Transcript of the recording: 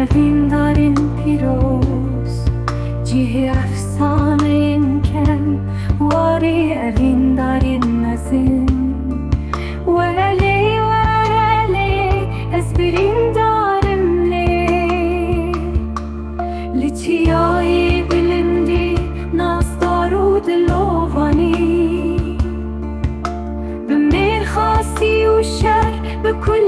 evin darin piroz Cihi efsaneyin ken Vari evin darin nazin Veli ezbirin darim li Liçiyayı bilindi Nas daru dilovani Bimir khasi u şer Bekul